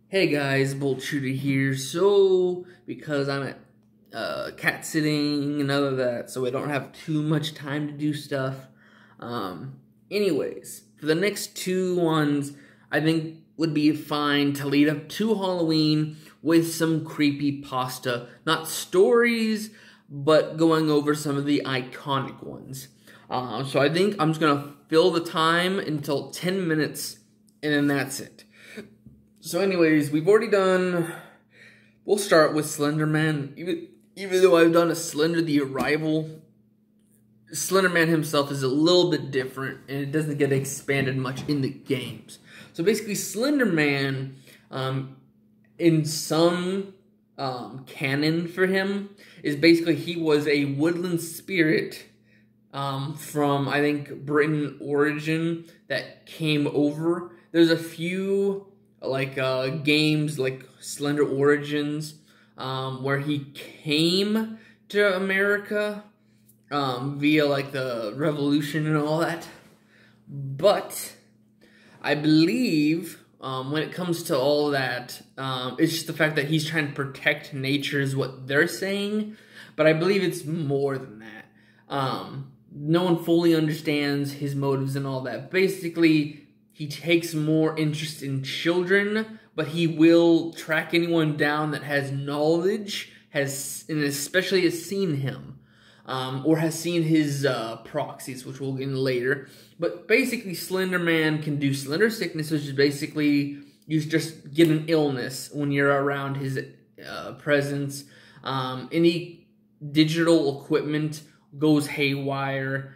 Hey guys, Bolt Shooter here. So, because I'm at cat sitting and all of that, so I don't have too much time to do stuff. Anyways, for the next two ones, I think would be fine to lead up to Halloween with some creepypasta. Not stories, but going over some of the iconic ones. So I think I'm just gonna fill the time until 10 minutes, and then that's it. So anyways, we've already done, we'll start with Slender Man. Even though I've done a Slender the Arrival, Slender Man himself is a little bit different, and it doesn't get expanded much in the games. So basically, Slender Man, in some canon for him, is basically he was a woodland spirit from, I think, Britain origin that came over. There's a few games like Slender Origins, where he came to America via like the Revolution and all that. But I believe when it comes to all that, it's just the fact that he's trying to protect nature is what they're saying. But I believe it's more than that. No one fully understands his motives and all that. Basically, he takes more interest in children, but he will track anyone down that has knowledge, and especially has seen him, or has seen his proxies, which we'll get into later. But basically, Slender Man can do Slender Sickness, which is basically you just get an illness when you're around his presence. Any digital equipment goes haywire.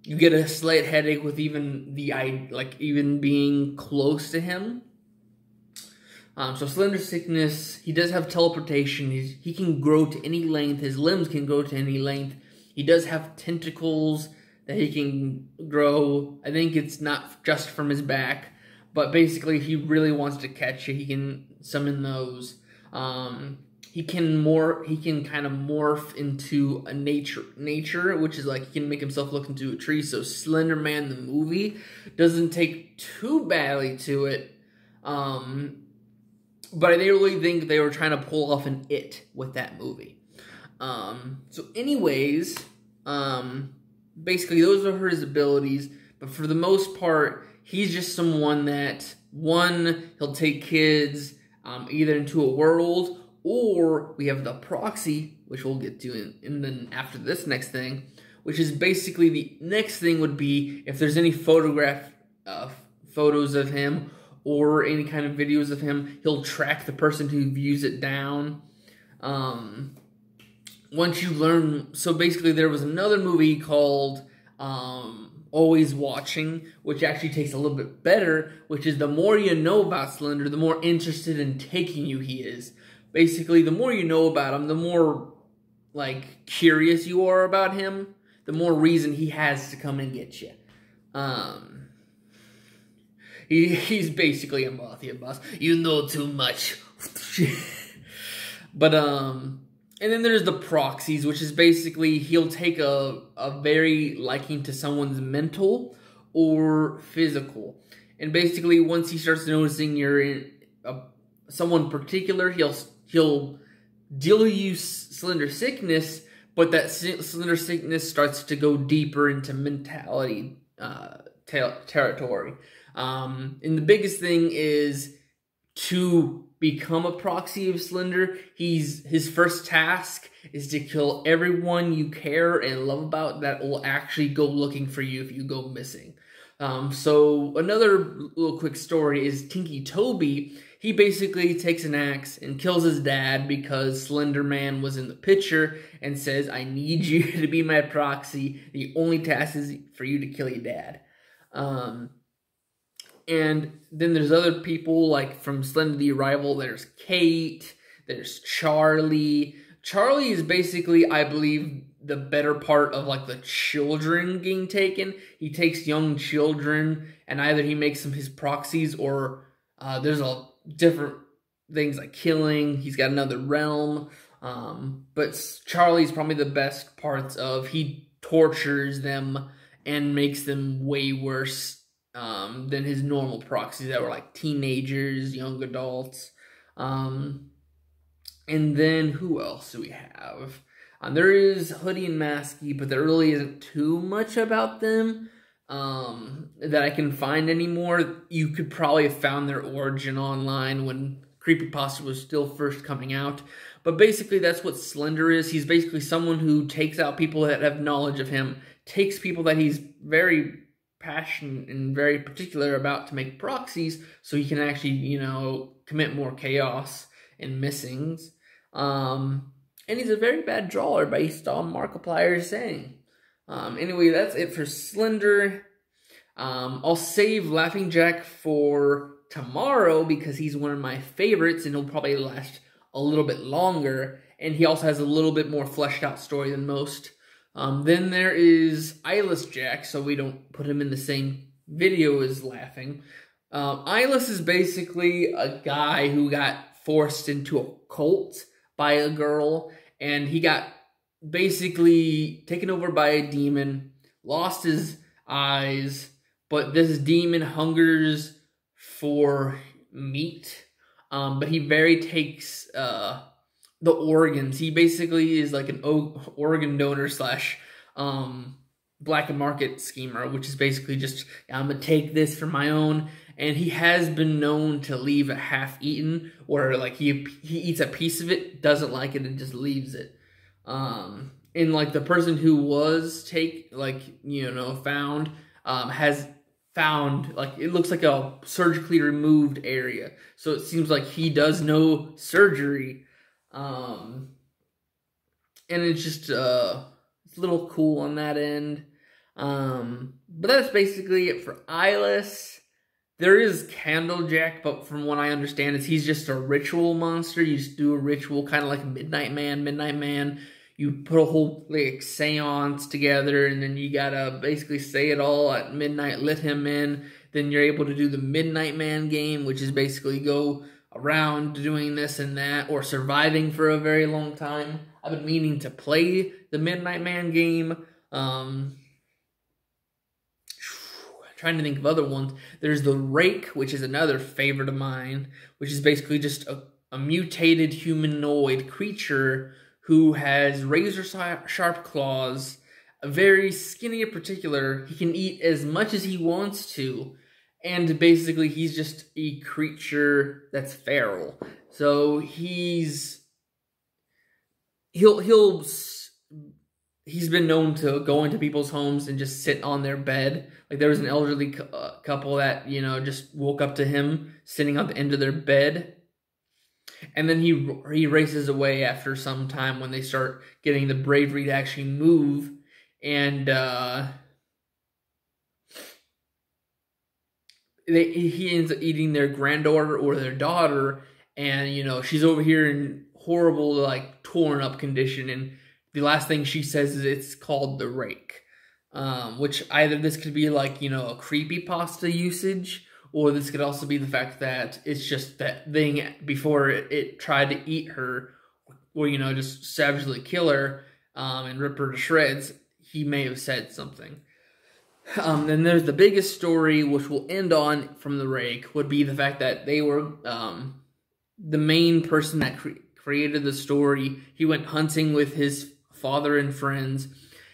You get a slight headache with even being close to him. So Slender Sickness, he does have teleportation. He can grow to any length. His limbs can grow to any length. He does have tentacles that he can grow. I think it's not just from his back, but basically if he really wants to catch you, he can summon those. He can kind of morph into a nature, which is like he can make himself look into a tree. So Slender Man the movie doesn't take too badly to it. But I really think they were trying to pull off an It with that movie. So anyways, basically those are his abilities. But for the most part, he's just someone that, one, he'll take kids either into a world, or we have the proxy, which we'll get to and then after this next thing, which is basically the next thing would be if there's any photos of him or any kind of videos of him, he'll track the person who views it down. Once you learn, so basically there was another movie called Always Watching, which actually takes a little bit better, which is the more you know about Slender, the more interested in taking you he is. Basically, the more you know about him, the more, curious you are about him, the more reason he has to come and get you. He's basically a mafia boss. You know too much. But, and then there's the proxies, which is basically he'll take a very liking to someone's mental or physical. And basically, once he starts noticing you're in someone particular, he'll deal you Slender Sickness, but that Slender Sickness starts to go deeper into mentality territory. And the biggest thing is to become a proxy of Slender. His first task is to kill everyone you care and love about that will actually go looking for you if you go missing. So another little quick story is Tinky Toby. He basically takes an axe and kills his dad because Slender Man was in the picture and says, I need you to be my proxy. The only task is for you to kill your dad. And then there's other people, like from Slender the Arrival, there's Kate, there's Charlie. Charlie is basically, I believe, the better part of the children getting taken. He takes young children and either he makes them his proxies or there's a different things like killing. He's got another realm. But Charlie's probably the best parts of he tortures them and makes them way worse than his normal proxies that were like teenagers, young adults. And then who else do we have? There is Hoodie and Masky, but there really isn't too much about them that I can find anymore. You could probably have found their origin online when Creepypasta was still first coming out. But basically, that's what Slender is. He's basically someone who takes out people that have knowledge of him, takes people that he's very passionate and very particular about to make proxies so he can actually, you know, commit more chaos and missings. And he's a very bad drawer based on Markiplier's saying. Anyway, that's it for Slender. I'll save Laughing Jack for tomorrow because he's one of my favorites and he'll probably last a little bit longer. And he also has a little bit more fleshed out story than most. Then there is Eyeless Jack, so we don't put him in the same video as Laughing. Eyeless is basically a guy who got forced into a cult by a girl, and he got basically taken over by a demon, lost his eyes, but this demon hungers for meat, but he takes the organs. He basically is like an organ donor slash black market schemer, which is basically just, I'm gonna take this for my own. And he has been known to leave it half-eaten, where like he eats a piece of it, doesn't like it, and just leaves it. And like the person who was found has found, like, it looks like a surgically removed area. So it seems like he does no surgery. And it's just it's a little cool on that end. But that's basically it for Eyeless. There is Candlejack, but from what I understand is he's just a ritual monster. You just do a ritual, kind of like Midnight Man. Midnight Man, you put a whole like seance together, and then you gotta basically say it all at midnight, let him in. Then you're able to do the Midnight Man game, which is basically go around doing this and that, or surviving for a very long time. I've been meaning to play the Midnight Man game. Trying to think of other ones. There's the Rake, which is another favorite of mine, which is basically just a mutated humanoid creature who has razor-sharp claws, very skinny in particular. He can eat as much as he wants to, and basically he's just a creature that's feral. So he's been known to go into people's homes and just sit on their bed. Like there was an elderly couple that, you know, just woke up to him sitting on the end of their bed. And then he races away after some time when they start getting the bravery to actually move. And he ends up eating their granddaughter or their daughter. And, you know, she's over here in horrible, like, torn up condition. And the last thing she says is it's called the Rake. Which either this could be like, you know, a creepypasta usage, or this could also be the fact that it's just that thing before it tried to eat her, or, you know, just savagely kill her and rip her to shreds. He may have said something. Then there's the biggest story, which will end on from the Rake, would be the fact that they were the main person that created the story. He went hunting with his father and friends.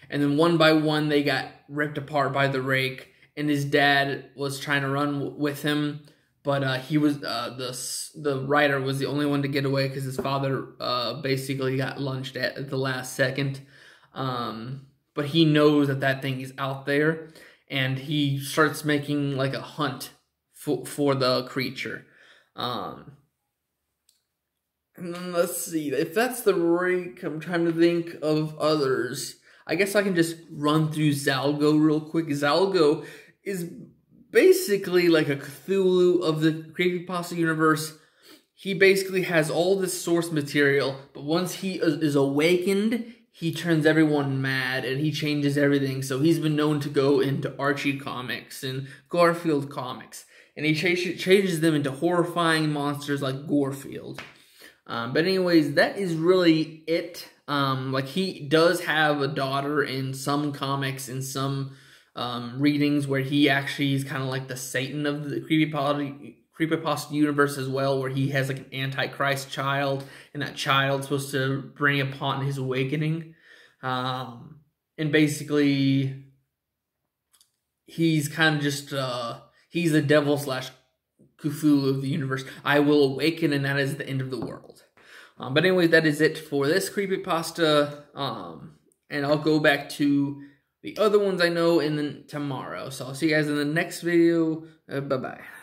And then one by one, they got ripped apart by the Rake, and his dad was trying to run with him, but he was the writer was the only one to get away because his father basically got lunched at the last second. But he knows that thing is out there, and he starts making like a hunt for the creature. And then let's see, if that's the Rake, I'm trying to think of others. I guess I can just run through Zalgo real quick. Zalgo is basically like a Cthulhu of the Creepypasta universe. He basically has all this source material, but once he is awakened, he turns everyone mad and he changes everything. So he's been known to go into Archie comics and Garfield comics, and he changes them into horrifying monsters like Gorefield. But anyways, that is really it. Like, he does have a daughter in some comics, in some readings where he actually is kind of like the Satan of the creepypasta universe as well, where he has like an antichrist child, and that child's supposed to bring upon his awakening. And basically, he's kind of just, he's the devil slash Cthulhu of the universe. I will awaken, and that is the end of the world. But anyways, that is it for this creepypasta. And I'll go back to the other ones I know tomorrow. So I'll see you guys in the next video. Bye-bye.